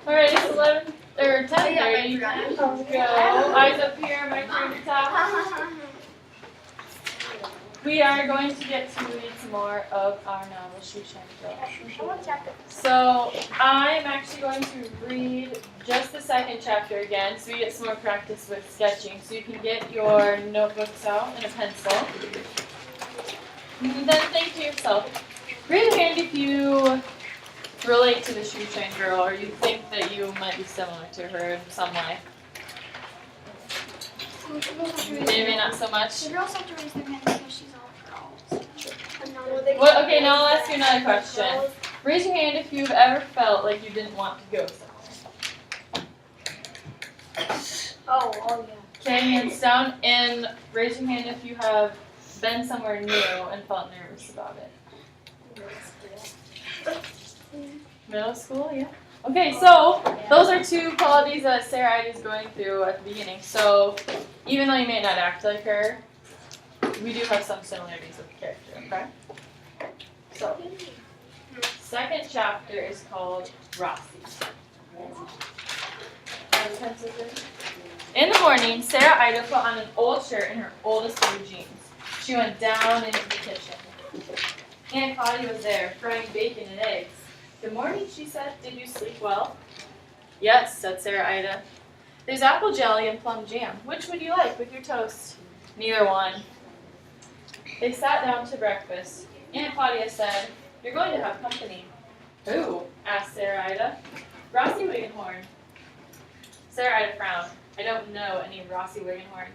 Alright, it's 11 or 10:30. Go. Eyes up here, my turn to talk. We are going to get to read some more of our novel, Shoeshine Girl. So I'm actually going to read just the second chapter again, so we get some more practice with sketching. So you can get your notebooks out and a pencil. And then think to yourself, raise your hand if you relate to the Shoeshine Girl, or you think that you might be similar to her in some way. Maybe not so much. The girls have to raise their hands because she's all girls. What, okay, now I'll ask you another question. Raise your hand if you've ever felt like you didn't want to go somewhere. Oh yeah. Okay, hands down, and raise your hand if you have been somewhere new and felt nervous about it. Middle school, yeah. Okay, so those are two qualities that Sarah is going through at the beginning. So even though you may not act like her, we do have some similarities with the character, okay? So, second chapter is called Rossi. In the morning, Sarah Ida put on an old shirt and her oldest blue jeans. She went down into the kitchen. Aunt Claudia was there, frying bacon and eggs. "Good morning," she said. "Did you sleep well?" "Yes," said Sarah Ida. "There's apple jelly and plum jam. Which would you like with your toast?" "Neither one." They sat down to breakfast. Aunt Claudia said, "You're going to have company." "Who?" asked Sarah Ida. "Rossi Wiggenhorn." Sarah Ida frowned. "I don't know any Rossi Wiggenhorn."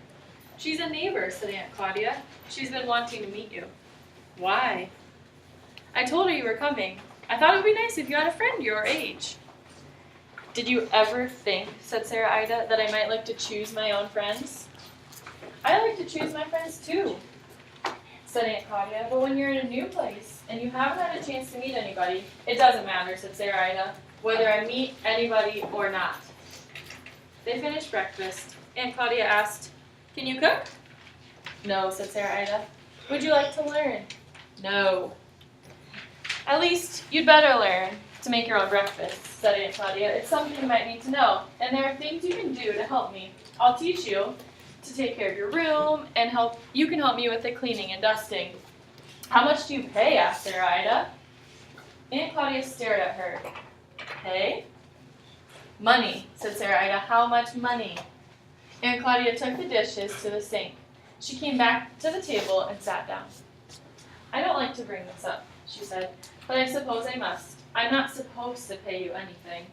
"She's a neighbor," said Aunt Claudia. "She's been wanting to meet you." "Why?" "I told her you were coming. I thought it would be nice if you had a friend your age." "Did you ever think," said Sarah Ida, "that I might like to choose my own friends?" "I like to choose my friends too," said Aunt Claudia, "but when you're in a new place and you haven't had a chance to meet anybody, it doesn't matter," said Sarah Ida, "whether I meet anybody or not." They finished breakfast. Aunt Claudia asked, "Can you cook?" "No," said Sarah Ida. "Would you like to learn?" "No." "At least you'd better learn to make your own breakfast," said Aunt Claudia. "It's something you might need to know, and there are things you can do to help me. I'll teach you to take care of your room, and you can help me with the cleaning and dusting." "How much do you pay?" asked Sarah Ida. Aunt Claudia stared at her. "Pay?" "Money," said Sarah Ida. "How much money?" Aunt Claudia took the dishes to the sink. She came back to the table and sat down. "I don't like to bring this up," she said, "but I suppose I must. I'm not supposed to pay you anything."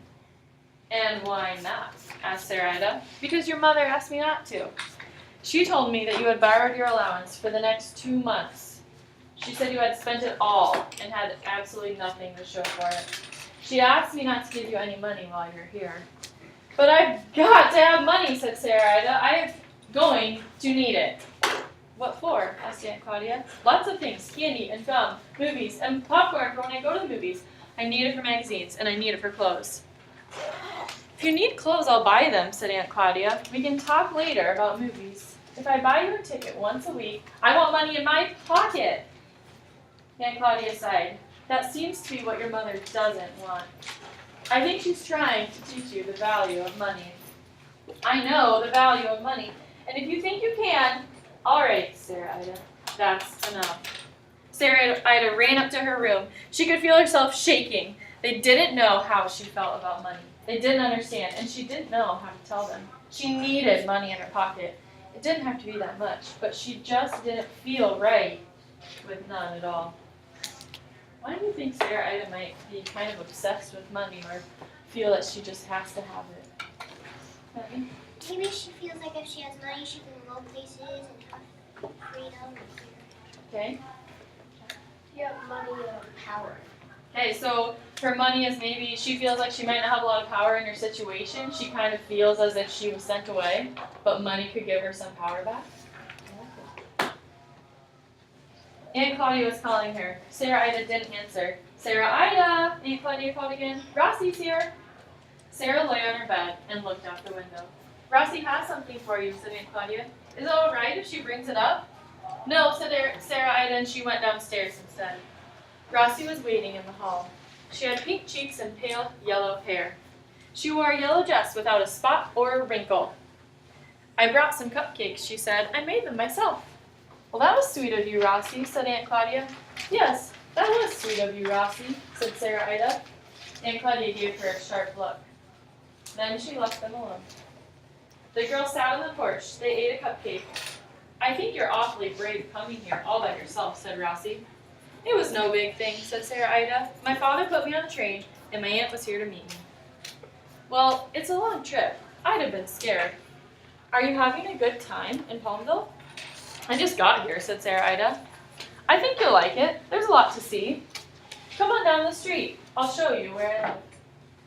"And why not?" asked Sarah Ida. "Because your mother asked me not to. She told me that you had borrowed your allowance for the next 2 months. She said you had spent it all and had absolutely nothing to show for it. She asked me not to give you any money while you're here." "But I've got to have money," said Sarah Ida. "I'm going to need it." "What for?" asked Aunt Claudia. "Lots of things. Candy and gum, movies, and popcorn for when I go to the movies. I need it for magazines, and I need it for clothes." "If you need clothes, I'll buy them," said Aunt Claudia. "We can talk later about movies. If I buy you a ticket once a week, I want money in my pocket." Aunt Claudia sighed. "That seems to be what your mother doesn't want. I think she's trying to teach you the value of money." "I know the value of money, and if you think you can..." "All right, Sarah Ida, that's enough." Sarah Ida ran up to her room. She could feel herself shaking. They didn't know how she felt about money. They didn't understand, and she didn't know how to tell them. She needed money in her pocket. It didn't have to be that much, but she just didn't feel right with none at all. Why do you think Sarah Ida might be kind of obsessed with money or feel that she just has to have it? Honey? Maybe she feels like if she has money, she can go places and have freedom. Okay. You have money and power. Okay, so her money is maybe she feels like she might not have a lot of power in her situation. She kind of feels as if she was sent away, but money could give her some power back. Aunt Claudia was calling her. Sarah Ida didn't answer. "Sarah Ida!" Aunt Claudia called again. "Rossi's here." Sarah lay on her bed and looked out the window. "Rossi has something for you," said Aunt Claudia. "Is it all right if she brings it up?" "No," said Sarah Ida, and she went downstairs instead. Rossi was waiting in the hall. She had pink cheeks and pale yellow hair. She wore a yellow dress without a spot or a wrinkle. I brought some cupcakes, she said. I made them myself. Well, that was sweet of you, Rossi, said Aunt Claudia. Yes, that was sweet of you, Rossi, said Sarah Ida. Aunt Claudia gave her a sharp look. Then she left them alone. The girls sat on the porch. They ate a cupcake. I think you're awfully brave coming here all by yourself, said Rossi. It was no big thing, said Sarah Ida. My father put me on the train, and my aunt was here to meet me. Well, it's a long trip. I'd have been scared. Are you having a good time in Palmville? I just got here, said Sarah Ida. I think you'll like it. There's a lot to see. Come on down the street. I'll show you where I live.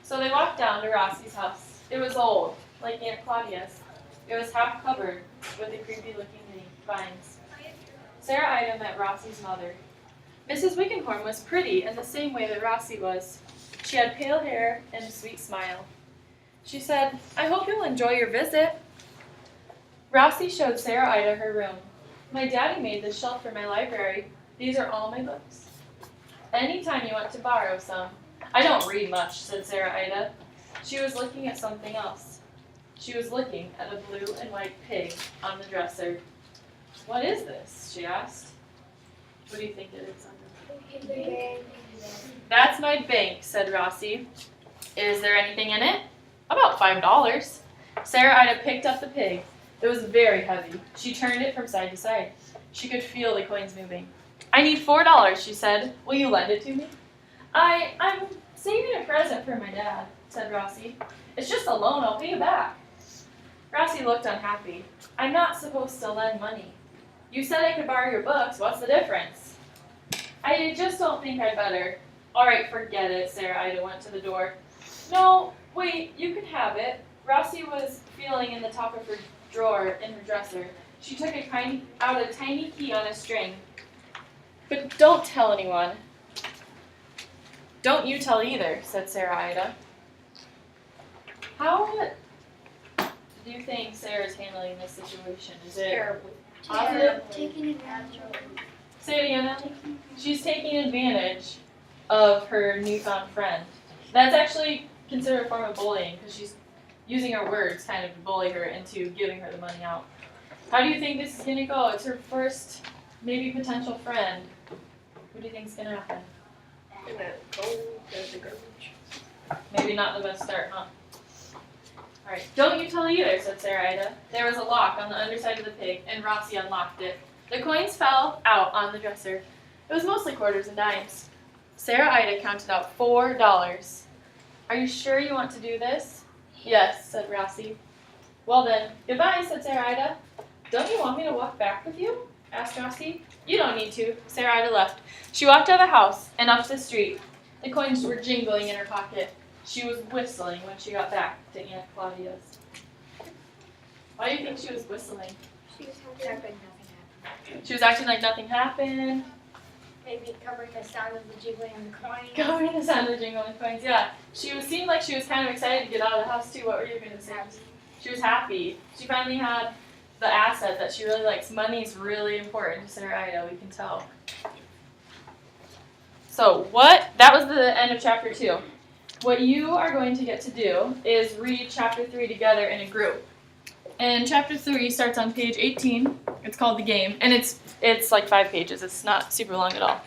So they walked down to Rossi's house. It was old, like Aunt Claudia's. It was half covered with the creepy-looking vines. Sarah Ida met Rossi's mother. Mrs. Wickenhorn was pretty in the same way that Rossi was. She had pale hair and a sweet smile. She said, I hope you'll enjoy your visit. Rossi showed Sarah Ida her room. My daddy made this shelf for my library. These are all my books. Anytime you want to borrow some. I don't read much, said Sarah Ida. She was looking at something else. She was looking at a blue and white pig on the dresser. What is this? She asked. What do you think it is? That's my bank, said Rossi. Is there anything in it? About $5. Sarah Ida picked up the pig. It was very heavy. She turned it from side to side. She could feel the coins moving. I need $4, she said. Will you lend it to me? I'm saving a present for my dad, said Rossi. It's just a loan. I'll pay you back. Rossi looked unhappy. I'm not supposed to lend money. You said I could borrow your books. What's the difference? I just don't think I'd better. All right, forget it, Sarah Ida went to the door. No, wait, you can have it. Rossi was feeling in the top of her drawer in her dresser. She took out a tiny key on a string. But don't tell anyone. Don't you tell either, said Sarah Ida. How do you think Sarah's handling this situation? Is it positive? Taking advantage of it. Say it again, Ellen. She's taking advantage of her newfound friend. That's actually considered a form of bullying because she's using her words kind of to bully her into giving her the money out. How do you think this is going to go? It's her first, maybe potential friend. What do you think is going to happen? Maybe not the best start, huh? Alright, don't you tell either, said Sarah Ida. There was a lock on the underside of the pig, and Rossi unlocked it. The coins fell out on the dresser. It was mostly quarters and dimes. Sarah Ida counted out $4. Are you sure you want to do this? Yes, said Rossi. Well then, goodbye, said Sarah Ida. Don't you want me to walk back with you? Asked Rossi. You don't need to. Sarah Ida left. She walked out of the house and up the street. The coins were jingling in her pocket. She was whistling when she got back to Aunt Claudia's. Why do you think she was whistling? She was hoping nothing happened. She was acting like nothing happened. Maybe covering the sound of the jiggling of the coins. Covering the sound of jingling coins, yeah. Seemed like she was kind of excited to get out of the house too. What were you going to say? She was happy. She finally had the asset that she really likes. Money's really important to Sarah Ida, we can tell. So that was the end of chapter 2. What you are going to get to do is read chapter 3 together in a group. And chapter 3 starts on page 18. It's called The Game, and it's like 5 pages. It's not super long at all.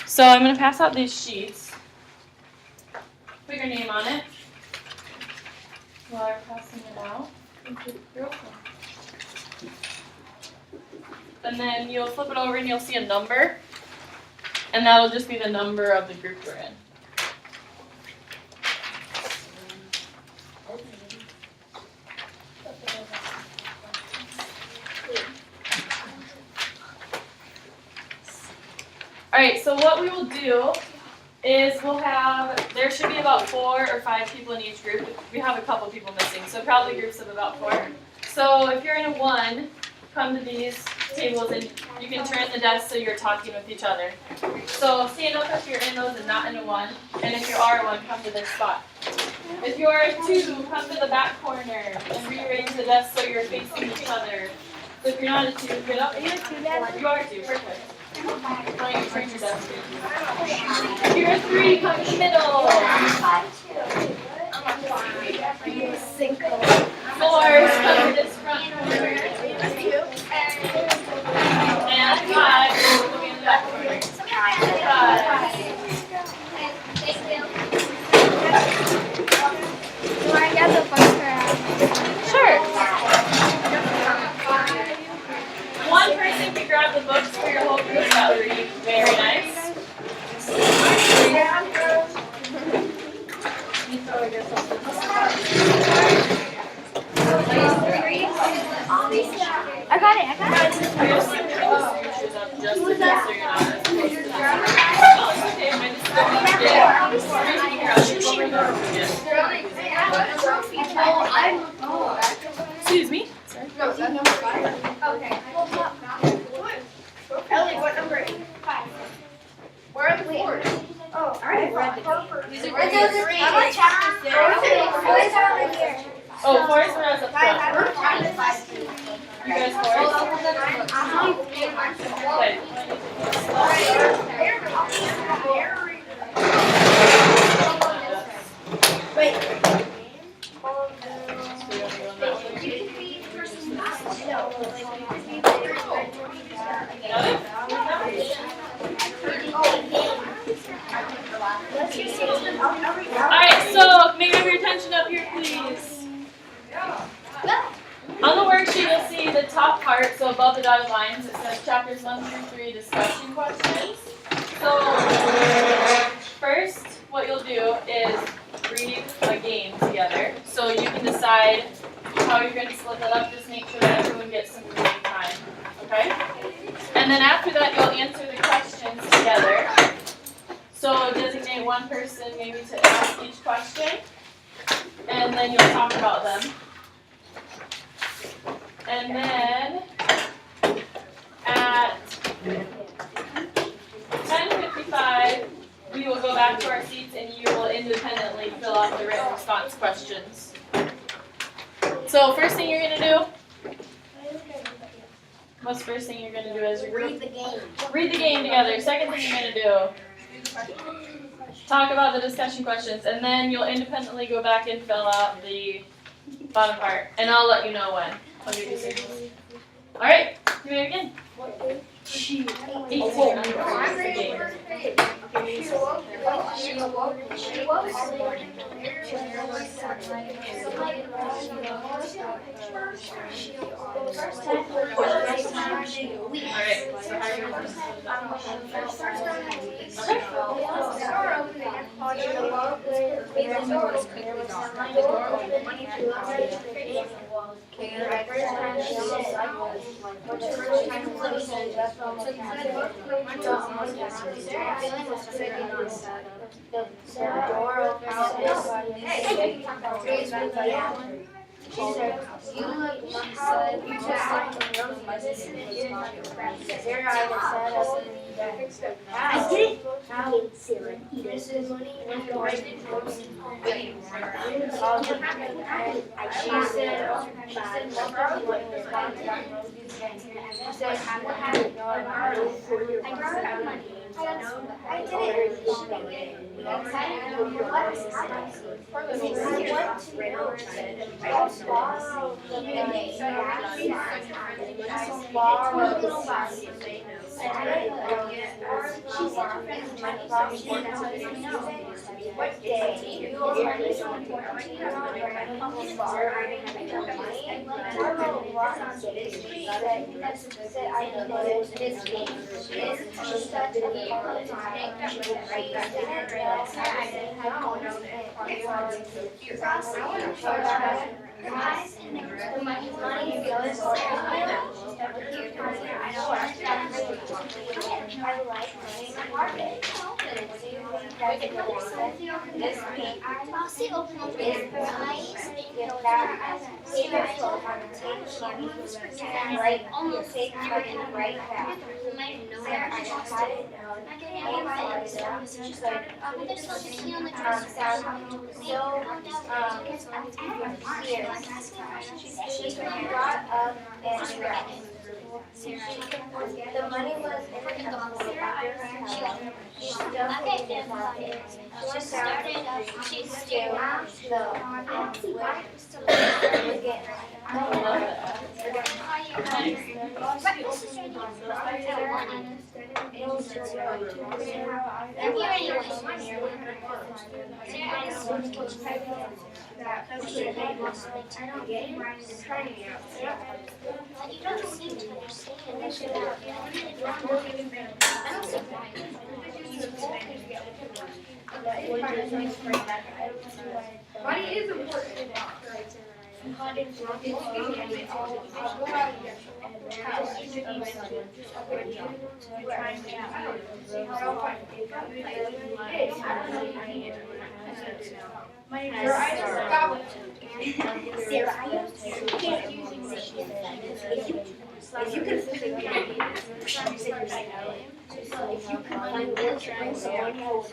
So I'm going to pass out these sheets. Put your name on it while I'm passing it out. You're welcome. And then you'll flip it over and you'll see a number. And that'll just be the number of the group we're in. Alright, so what we will do is there should be about 4 or 5 people in each group. We have a couple people missing, so probably groups of about 4. So if you're in a 1, come to these tables and you can turn the desk so you're talking with each other. So stand up if you're in those and not in a 1, and if you are a 1, come to this spot. If you're a 2, come to the back corner and rearrange the desk so you're facing each other. So if you're not a 2, get up. You are 2, perfect. Turn your desk. You're a 3, come in the middle. 4s, come to this front corner. And 5, will be in the back corner. 5. Do I get the bus around? Sure. One person can grab the books for your whole group. That would be very nice. I got it. You're just in case so you're not as close to that. No, it's okay. I just excuse me. Okay. Ellie, what number is it? 5. Where are the 4s? Oh, I read the These are three. How about chapter 6? Oh, 4 is for us up front. You guys 4s? Okay. Wait. Alright, so may I have your attention up here, please? On the worksheet, you'll see the top part, so above the dotted lines, it says chapters 1 through 3 discussion questions. So, first, what you'll do is read a game together. So you can decide how you're going to split that up, just make sure that everyone gets some reading time, okay? And then after that, you'll answer the questions together. So designate one person maybe to ask each question, and then you'll talk about them. And then at 10:55, we will go back to our seats and you will independently fill out the written response questions. So first thing you're going to do, what's the first thing you're going to do as your group? Read the game. Read the game together. Second thing you're going to do, talk about the discussion questions, and then you'll independently go back and fill out the bottom part, and I'll let you know when. I'll give you signals. All right, do it again. 18. I'm ready. Game. I did it. This is what day? She brought up and The money was in the envelope at your house. She You don't seem to understand. Money is important. Sarah, I just forgot what Sarah, I can't use if you can physically if you can find work and someone else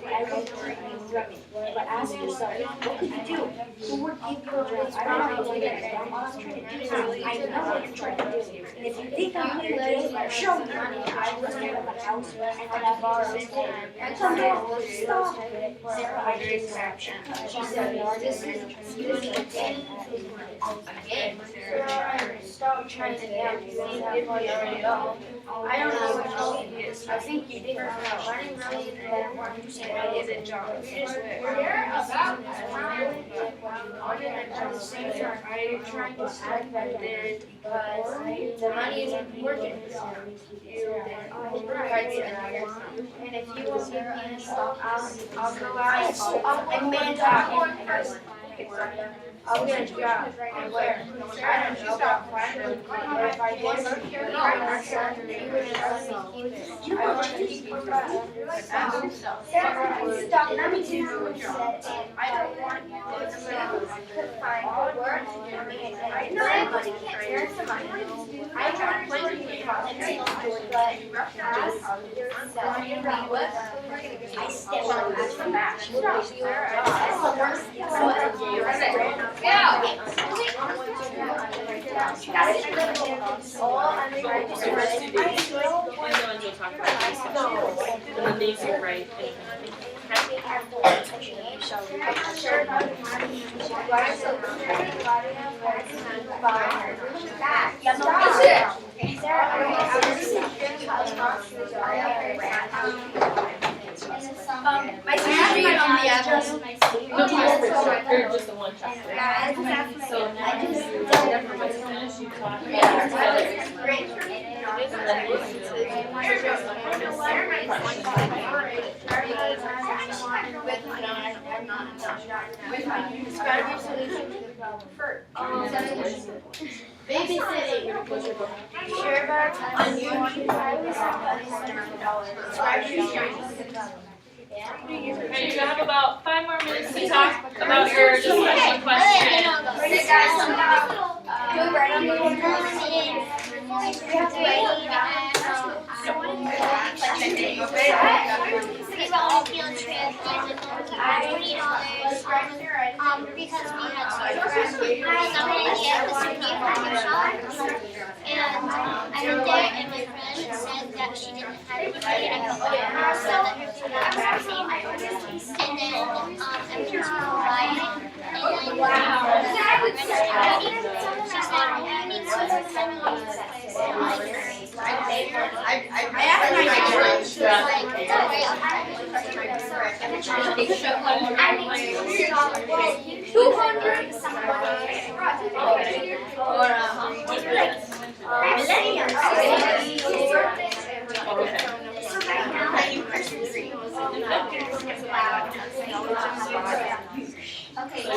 but ask yourself, what could you do? Who would give you a raise? I don't know what it is. I'm trying to do something. I know what you're trying to do. And if you think I'm going to do it, show me money. I was going to the house and I borrowed it. And come down, stop. Sarah, I did reaction. She said, this is again. Sarah, stop trying to get me. I don't know what else it is. I think you did. Running really is better. It is a job. We're about time. At the same time, I'm trying to start better because the money is important. And if you want to be stop, I'll go out and man talk. I'll get a job. And where? I don't know. If I stop. Let me do I don't want you to find work. I know everybody can't hear somebody. I want to do it, but I step on the back. That's the worst. Yeah. My sister on the address. Or just the one chapter. So I just finish you talking Babysitting. Share about on YouTube. Okay, you have about 5 more minutes to talk about your discussion question. Because on a field trip, and $20 because we had somebody at the supermarket shop, and I went there, and my friend said that she didn't have it, and I told her so that her food was the same. And then every time we buy it, and then she said, "You need to Okay, so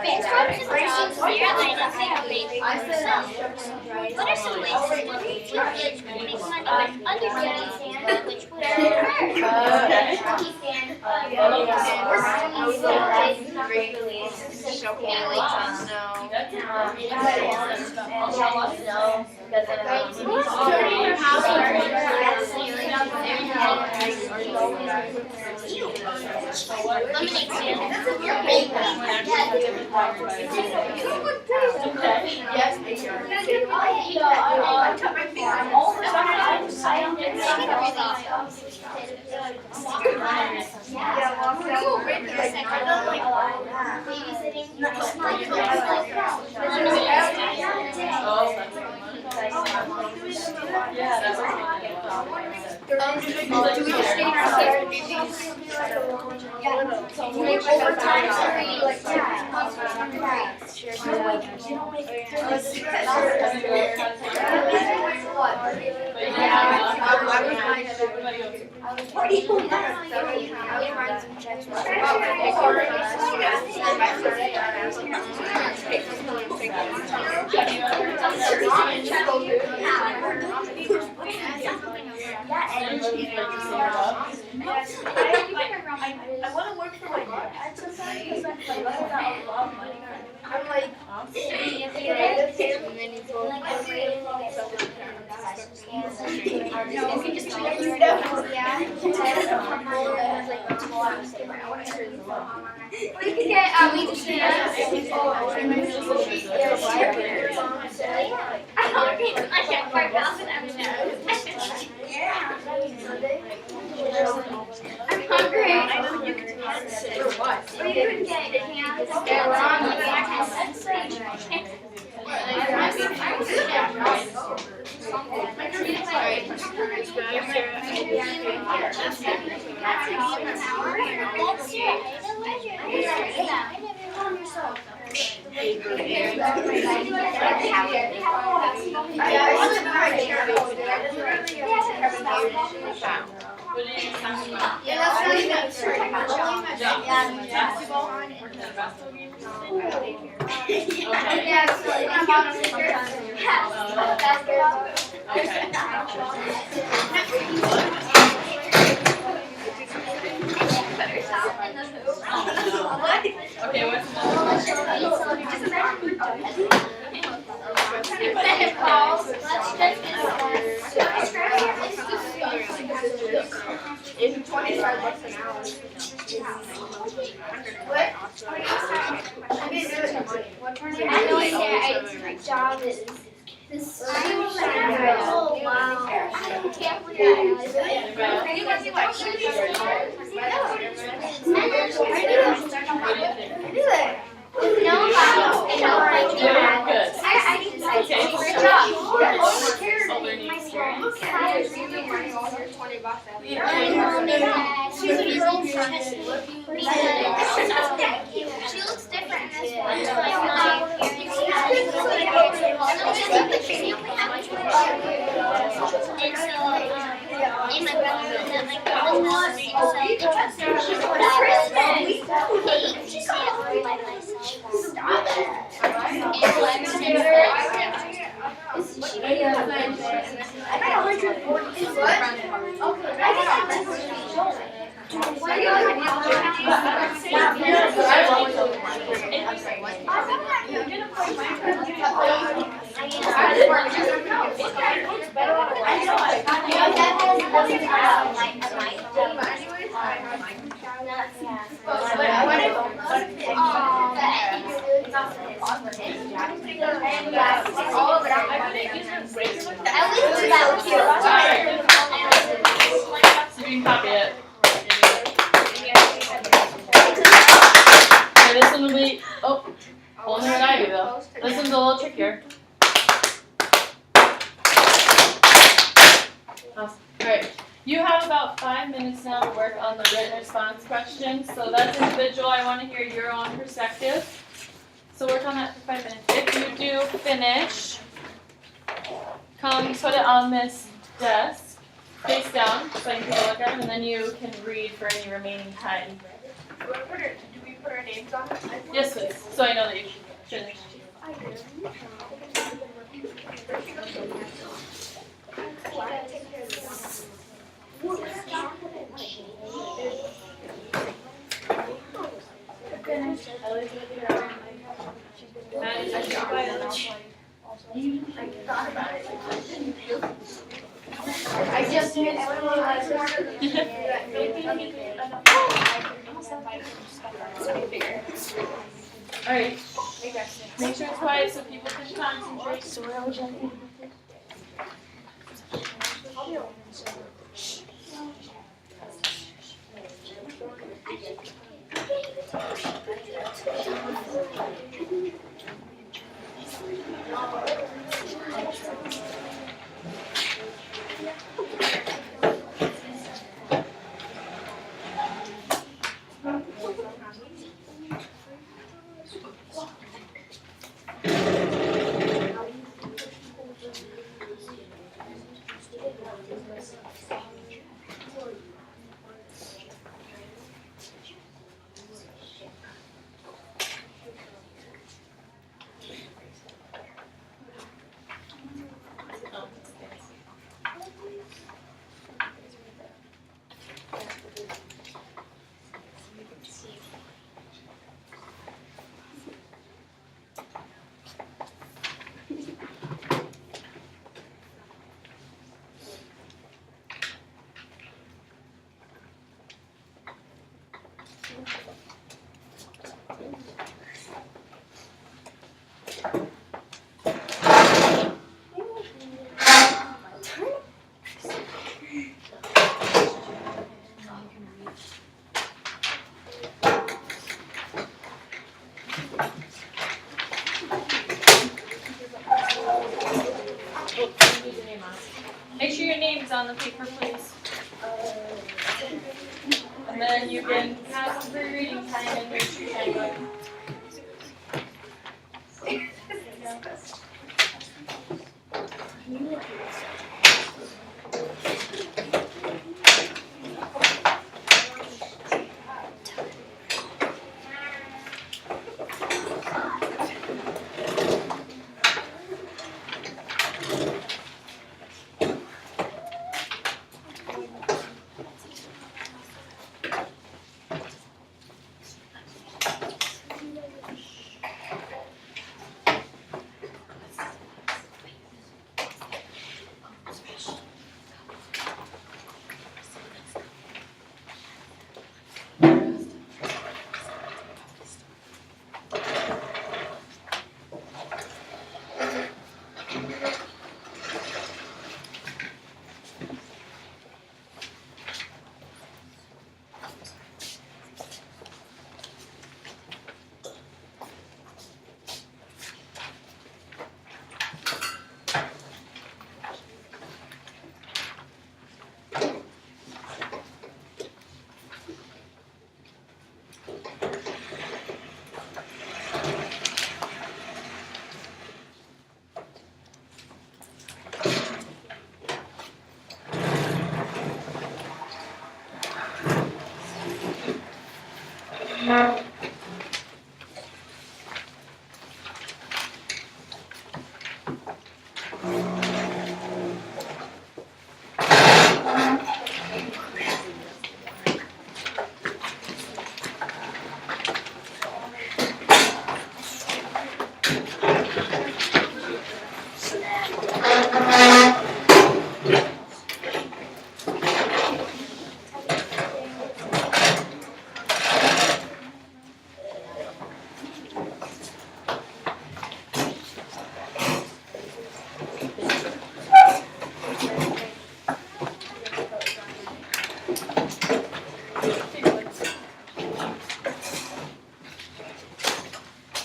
it's hard to break spirit. What are some ways to make money understand which would Yes, Do we just stay in our seats? Overtime, so we like, you don't make I want to work for my dad sometimes because I feel like I got a lot of money. I'm like, no, we just we could get we just I'm hungry. I know you can what? We could get hands. What are you talking about? Yeah, that's really good. Basketball? Working at a basketball game or something? Okay. Yeah, so I'm about to Okay, what's it's $25 an hour. What? I know it's a job is. Oh wow. I can't believe No, good? I need to say Okay. great job. Learning experience. She looks different in this one. And my brother and my brother's just say it by myself. So you can copy it. Okay, this one will be, only what I do though. This one's a little trickier. Awesome. Alright, you have about 5 minutes now to work on the written response questions. So that's individual. I want to hear your own perspective. So work on that for 5 minutes. If you do finish, come put it on this desk, face down, so I can take a look at it, and then you can read for any remaining time. Do we put our names on it? Yes, please, so I know that you finished. I just did Alright, make sure it's quiet so people can concentrate. Make sure your name's on the paper, please. And then you can have some free reading time and make sure you hang up.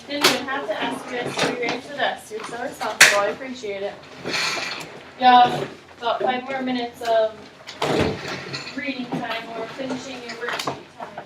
Didn't even have to ask you guys to rearrange the desk. You're so responsible. I appreciate it. You have about 5 more minutes of reading time or finishing your worksheet time.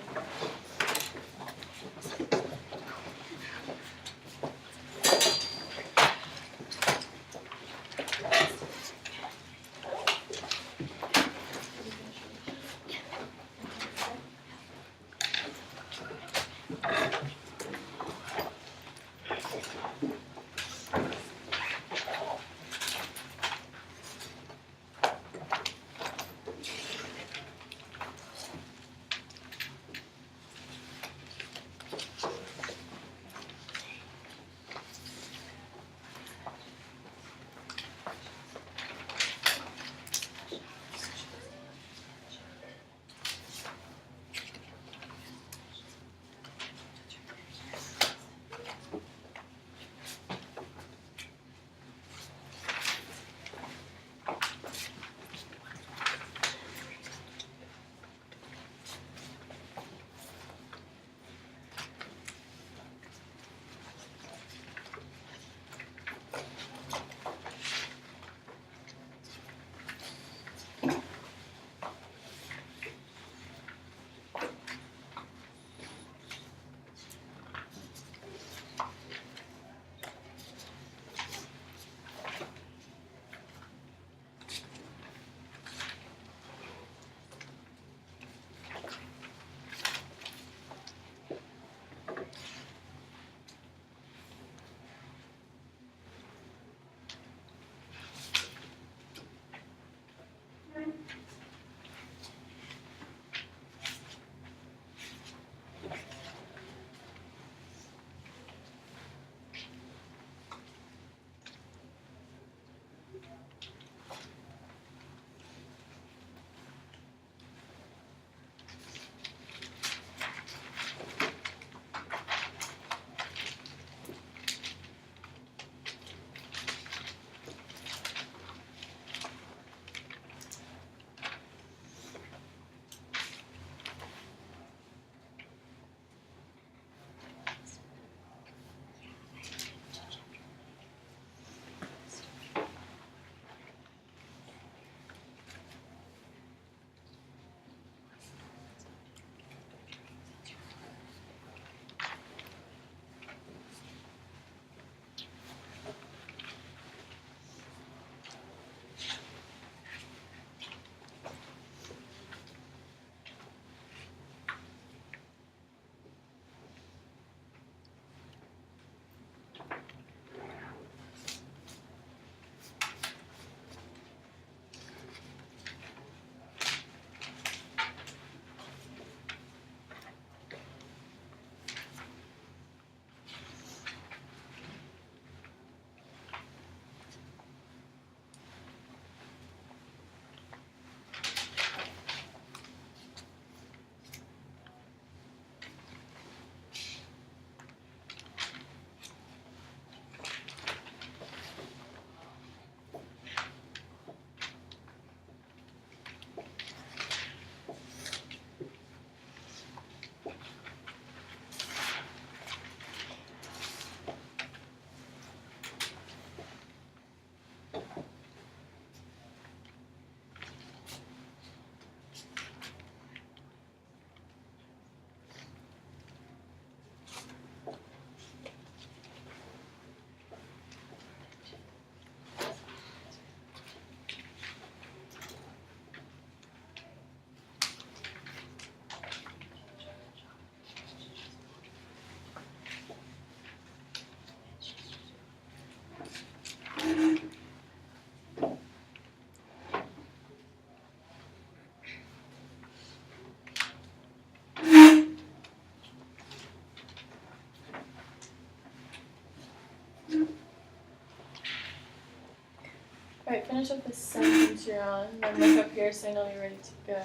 Alright, finish up the sentence you're on, then look up here so I know you're ready to go.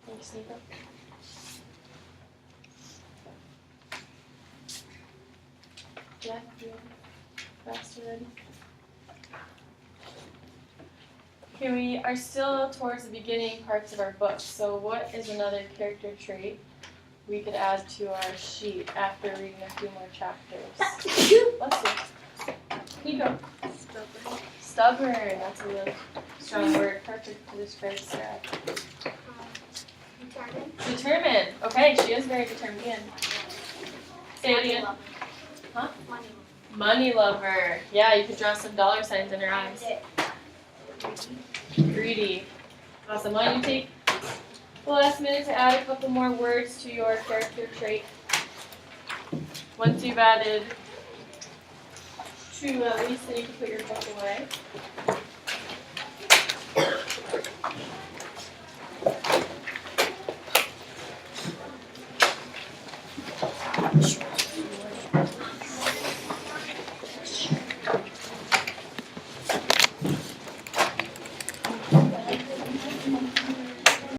Can you sneak up? Jack, you faster ready? Okay, we are still towards the beginning parts of our book, so what is another character trait we could add to our sheet after reading a few more chapters? Let's see. Here you go. Stubborn. That's a really strong word. Perfect to describe Sarah. Determined. Determined. Okay, she is very determined. Again. Say it again. Huh? Money lover. Yeah, you could draw some dollar signs in her eyes. Greedy. Awesome. Why don't you take the last minute to add a couple more words to your character trait? Once you've added two at least, then you can put your book away.